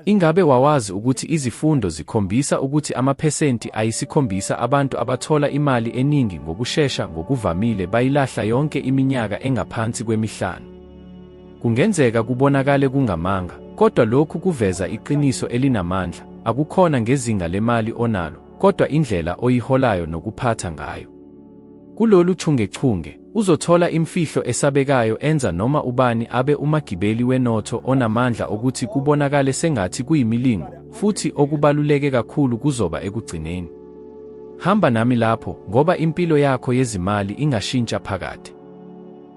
Ingabe wawazi ukuthi izifundo zikhombisa ukuthi amaphesenti ayisikhombisa abantu abathola imali eningi ngokushesha ngokuvamile bayilahla yonke iminyaka engaphansi kwemihlanu? Kungenzeka kubonakale kungamanga, kodwa lokhu kuveza iqiniso elinamandla. Akukhona ngezinga lemali onalo, kodwa indlela oyiholayo nokuphatha ngayo. Kulolu chungechunge, uzothola imfihlo esabekayo enza noma ubani abe umagibeli wenotho onamandla okuthi kubonakale sengathi kuyimilingo, futhi okubaluleke kakhulu kuzoba ekugcineni. Hamba nami lapho, ngoba impilo yakho yezimali ingashintsha phakade.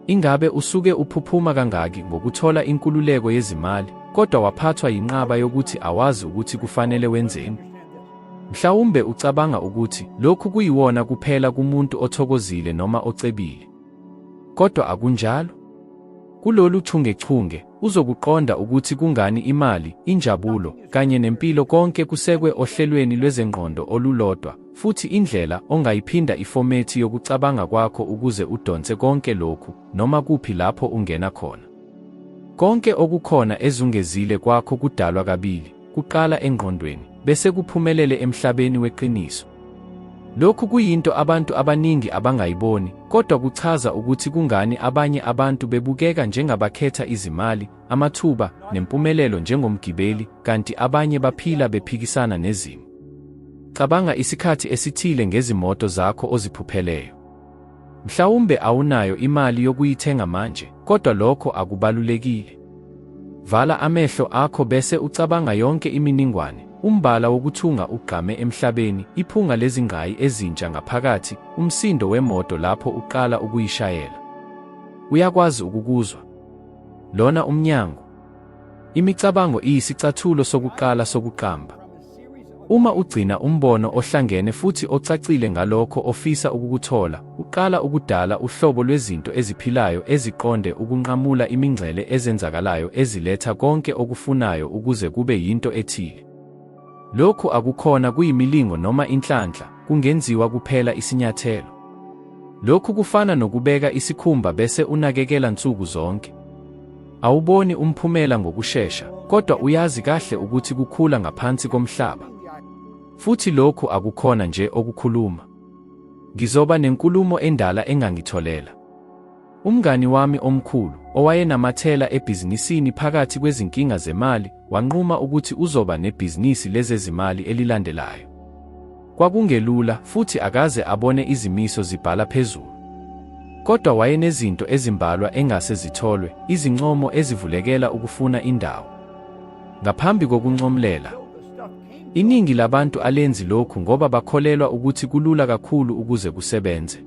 Ingabe usuke uphuphuma kangaki ngokuthola inkululeko yezimali, kodwa waphathwa yinqaba yokuthi awazi ukuthi kufanele wenzeni? Mhlawumbe ucabanga ukuthi lokhu kuyiwona kuphela kumuntu othokozile noma ocebile. Kodwa akunjalo. Kulolu chungechunge, uzokuqonda ukuthi kungani imali, injabulo, kanye nempilo konke kusekwe ohlelweni lwezengqondo olulodwa, futhi indlela ongayiphinda ifomethi yokucabanga kwakho ukuze udonse konke lokhu, noma kuphi lapho ungena khona. Konke okukhona ezungezile kwakho kudalwa kabili, kuqala engqondweni, bese kuphumelele emhlabeni weqiniso. Lokhu kuyinto abantu abaningi abangayiboni, kodwa kuchaza ukuthi kungani abanye abantu bebukeka njengabakhetha izimali, amathuba, nempumelelo njengomgibeli, kanti abanye baphila bephikisana nezimo. Cabanga isikhathi esithile ngezimoto zakho oziphupheleyo. Mhlawumbe awunayo imali yokuyithenga manje, kodwa lokho akubalulekile. Vala amehlo akho bese ucabanga yonke iminingwane. Umbala wokuthunga ugqame emhlabeni, iphunga lezingayi ezintsha ngaphakathi, umsindo wemoto lapho uqala ukuyishayela. Uyakwazi ukukuzwa lona umnyango? Imicabango iyisicathulo sokuqala sokuqamba. Uma ugcina umbono ohlangene futhi ocacile ngalokho ofisa ukukuthola, uqala ukudala uhlobo lwezinto eziphilayo eziqonde ukunqamula imingcele ezenzakalayo eziletha konke okufunayo ukuze kube yinto ethile. Lokhu akukhona kuyimilingo noma inhlanhla, kungenziwa kuphela isinyathelo. Lokhu kufana nokubeka isikhumba bese unakekela nsuku zonke. Awuboni umphumela ngokushesha, kodwa uyazi kahle ukuthi kukhula ngaphansi komhlaba. Futhi lokhu akukhona nje okukhuluma. Ngizoba nenkulumo endala engangitholela. Umngani wami omkhulu, owayenamathela ebhizinisini phakathi kwezinkinga zemali, wanquma ukuthi uzoba nebhizinisi lezezimali elilandelayo. Kwakungelula futhi akaze abone izimiso zibhala phezulu. Kodwa wayenezinto ezimbalwa engase zitholwe, izincomo ezivulekela ukufuna indawo. Ngaphambi kokuncomlela, iningi labantu alenzi lokhu ngoba bakholelwa ukuthi kulula kakhulu ukuze kusebenze.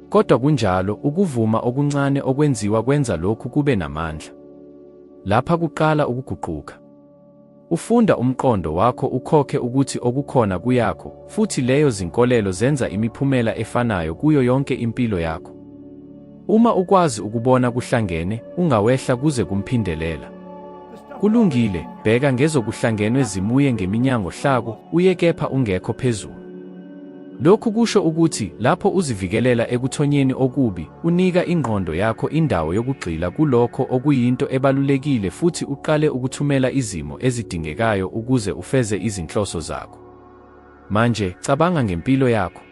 Kodwa kunjalo, ukuvuma okuncane okwenziwa kwenza lokhu kube namandla. Lapha kuqala ukuguquka. Ufunda umqondo wakho ukhokhe ukuthi okukhona kuyakho, futhi leyo zinkolelo zenza imiphumela efanayo kuyo yonke impilo yakho. Uma ukwazi ukubona kuhlangene, ungawehla kuze kumphindelela. Kulungile, bheka ngezokuhlangenwe zimuye ngeminyango hlako, uye kepha ungekho phezulu. Lokhu kusho ukuthi lapho uzivikelela ekuthonyeni okubi, unika ingqondo yakho indawo yokugxila kulokho okuyinto ebalulekile futhi uqale ukuthumela izimo ezidingekayo ukuze ufeze izinhloso zakho. Manje, cabanga ngempilo yakho.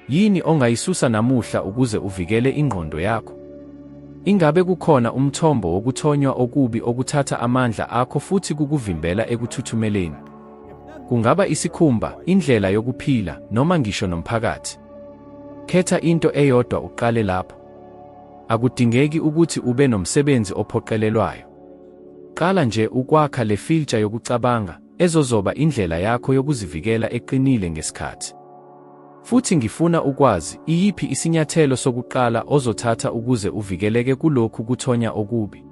Yini ongayisusa namuhla ukuze uvikele ingqondo yakho? Ingabe kukhona umthombo wokuthonywa okubi okuthatha amandla akho futhi kukuvimbela ekuthuthumeleni? Kungaba isikhumba, indlela yokuphila, noma ngisho nomphakathi. Khetha into eyodwa uqale lapho. Akudingeki ukuthi ube nomsebenzi ophoqelelwayo. Qala nje ukwakha le filter yokucabanga, ezozoba indlela yakho yokuzivikela eqinile ngesikhathi. Futhi ngifuna ukwazi, iyiphi isinyathelo sokuqala ozothatha ukuze uvikeleke kulokhu kuthonya okubi?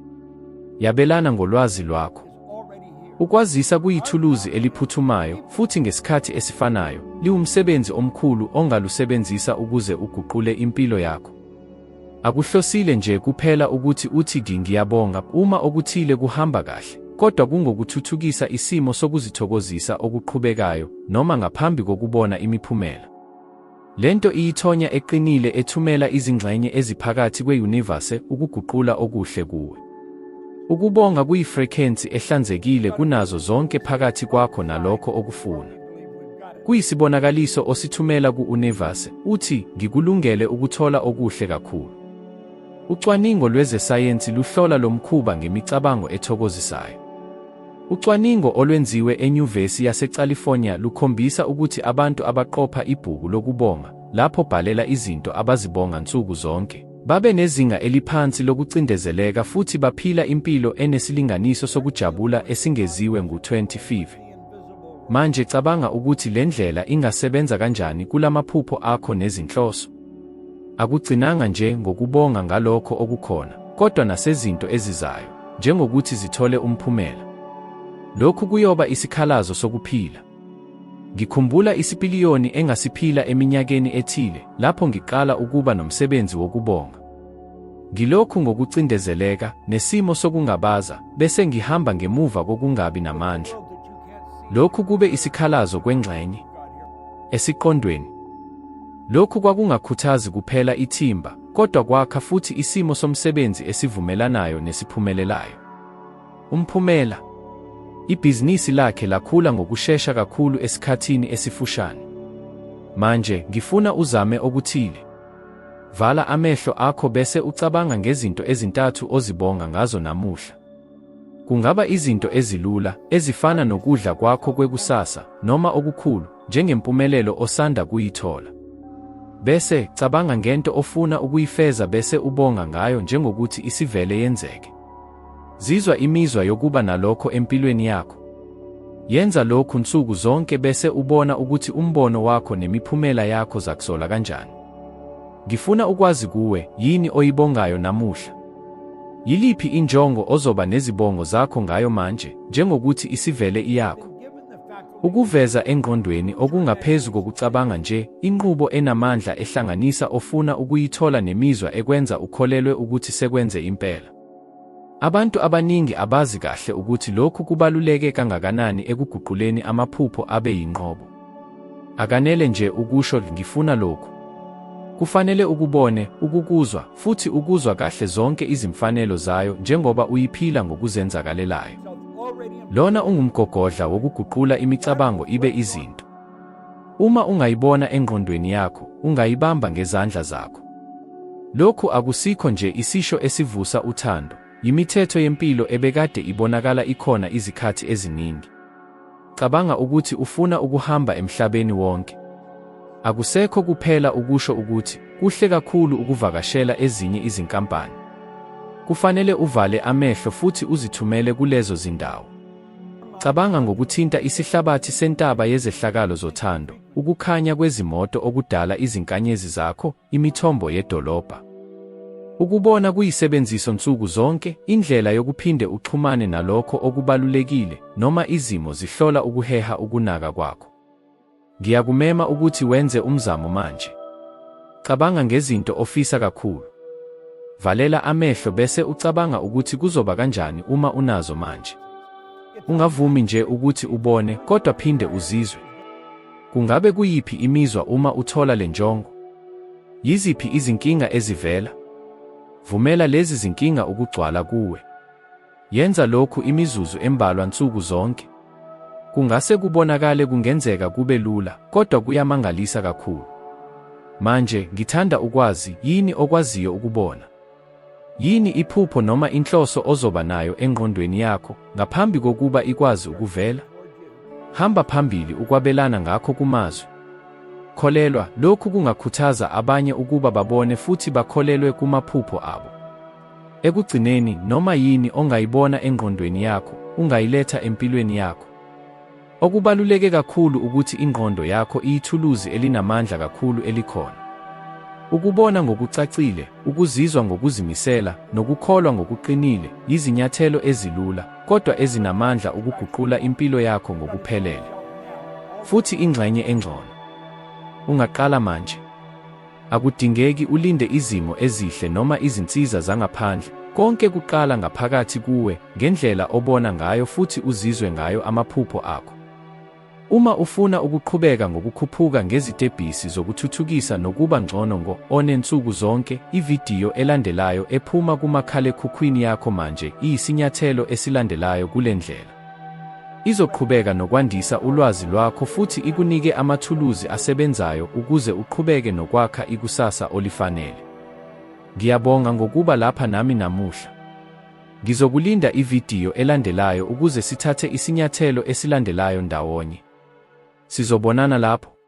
Yabelana ngolwazi lwakho. Ukwazisa kuyithuluzi eliphuthumayo, futhi ngesikhathi esifanayo, liwumsebenzi omkhulu ongalusebenzisa ukuze uguqule impilo yakho. Akuhlosile nje kuphela ukuthi uthi ngiyabonga uma okuthile kuhamba kahle, kodwa kungokuthuthukisa isimo sokuzithokozisa okuqhubekayo, noma ngaphambi kokubona imiphumela. Lento iyithonya eqinile ethumela izingxenye eziphakathi kwe-universe ukuguqula okuhle kuwe. Ukubonga kuyifrequency ehlanzekile kunazo zonke phakathi kwakho nalokho okufuna. Kuyisibonakaliso osithumela ku-universe, uthi, ngikulungele ukuthola okuhle kakhulu. Ucwaningo lwezesayensi luhlola lo mkhuba ngemicabango ethokozisayo. Ucwaningo olwenziwe eNyuvesi yaseCalifornia lukhombisa ukuthi abantu abaqopha ibhuku lokubonga, lapho bhalela izinto abazibonga nsuku zonke, babe nezinga eliphansi lokucindezeleka futhi baphila impilo enesilinganiso sokujabula esingeziwe ngu-25. Manje cabanga ukuthi le ndlela ingasebenza kanjani kulamaphupho akho nezinhloso. Akugcinanga nje ngokubonga ngalokho okukhona, kodwa nasezinto ezizayo, njengokuthi zithole umphumela. Lokhu kuyoba isikhalazo sokuphila. Ngikhumbula isipiliyoni engasiphila eminyakeni ethile, lapho ngiqala ukuba nomsebenzi wokubonga. Ngilokhu ngokucindezeleka, nesimo sokungabaza, bese ngihamba ngemuva kokungabi namandla. Lokhu kube isikhalazo kwengxenye. Esiqondweni. Lokhu kwakungakhuthazi kuphela ithimba, kodwa kwakha futhi isimo somsebenzi esivumelanayo nesiphumelelayo. Umphumela. Ibhizinisi lakhe lakhula ngokushesha kakhulu esikhathini esifushane. Manje, ngifuna uzame okuthile. Vala amehlo akho bese ucabanga ngezinto ezintathu ozibonga ngazo namuhla. Kungaba izinto ezilula, ezifana nokudla kwakho kwekusasa, noma okukhulu, njengempumelelo osanda kuyithola. Bese, cabanga ngento ofuna ukuyifeza bese ubonga ngayo njengokuthi isivele yenzeke. Zizwa imizwa yokuba nalokho empilweni yakho. Yenza lokhu nsuku zonke bese ubona ukuthi umbono wakho nemiphumela yakho zakusola kanjani. Ngifuna ukwazi kuwe, yini oyibongayo namuhla? Yiliphi injongo ozoba nezibongo zakho ngayo manje, njengokuthi isivele iyakho? Ukuveza engqondweni okungaphezu kokucabanga nje, inqubo enamandla ehlanganisa ofuna ukuyithola nemizwa ekwenza ukholelwe ukuthi sekwenze impela. Abantu abaningi abazi kahle ukuthi lokhu kubaluleke kangakanani ekuguquleni amaphupho abe yinqobo. Akanele nje ukusho ngifuna lokhu. Kufanele ukubone, ukukuzwa, futhi ukuzwa kahle zonke izimfanelo zayo njengoba uyiphila ngokuzenzakalelayo. Lona ungumgogodla wokuguqula imicabango ibe izinto. Uma ungayibona engqondweni yakho, ungayibamba ngezandla zakho. Lokhu akusikho nje isisho esivusa uthando. Yimithetho yempilo ebekade ibonakala ikhona izikhathi eziningi. Cabanga ukuthi ufuna ukuhamba emhlabeni wonke. Akusekho kuphela ukusho ukuthi, kuhle kakhulu ukuvakashela ezinye izinkampani. Kufanele uvale amehlo futhi uzithumele kulezo zindawo. Cabanga ngokuthinta isihlabathi sentaba yezehlakalo zothando, ukukhanya kwezimoto okudala izinkanyezi zakho, imithombo yedolobha. Ukubona kuyisebenziso nsuku zonke, indlela yokuphinde uxhumane nalokho okubalulekile, noma izimo zihlola ukuheha ukunaka kwakho. Ngiyakumema ukuthi wenze umzamo manje. Cabanga ngezinto ofisa kakhulu. Valela amehlo bese ucabanga ukuthi kuzoba kanjani uma unazo manje. Ungavumi nje ukuthi ubone, kodwa phinde uzizwe. Kungabe kuyiphi imizwa uma uthola le njongo? Yiziphi izinkinga ezivela? Vumela lezi zinkinga ukugcwala kuwe. Yenza lokhu imizuzu embalwa nsuku zonke. Kungase kubonakale kungenzeka kube lula, kodwa kuyamangalisa kakhulu. Manje, ngithanda ukwazi, yini okwaziyo ukubona? Yini iphupho noma inhloso ozoba nayo engqondweni yakho, ngaphambi kokuba ikwazi ukuvela? Hamba phambili ukwabelana ngakho kumazwi. Kholelwa, lokhu kungakhuthaza abanye ukuba babone futhi bakholelwe kumaphupho abo. Ekugcineni, noma yini ongayibona engqondweni yakho, ungayiletha empilweni yakho. Okubaluleke kakhulu ukuthi ingqondo yakho iyithuluzi elinamandla kakhulu elikhona. Ukubona ngokucacile, ukuzizwa ngokuzimisela, nokukholwa ngokuqinile, yizinyathelo ezilula, kodwa ezinamandla ukuguqula impilo yakho ngokuphelele. Futhi ingxenye engcono. Ungaqala manje. Akudingeki ulinde izimo ezihle noma izinsiza zangaphandle, konke kuqala ngaphakathi kuwe, ngendlela obona ngayo futhi uzizwe ngayo amaphupho akho. Uma ufuna ukuqhubeka ngokukhuphuka ngezitebhisi zokuthuthukisa nokuba ngcono ngo-one nsuku zonke, ividiyo elandelayo ephuma kumakhalekhukhwini yakho manje iyisinyathelo esilandelayo kule ndlela. Izoqhubeka nokwandisa ulwazi lwakho futhi ikunike amathuluzi asebenzayo ukuze uqhubeke nokwakha ikusasa olifanele. Ngiyabonga ngokuba lapha nami namuhla. Ngizokulinda ividiyo elandelayo ukuze sithathe isinyathelo esilandelayo ndawonye. Sizobonana lapho.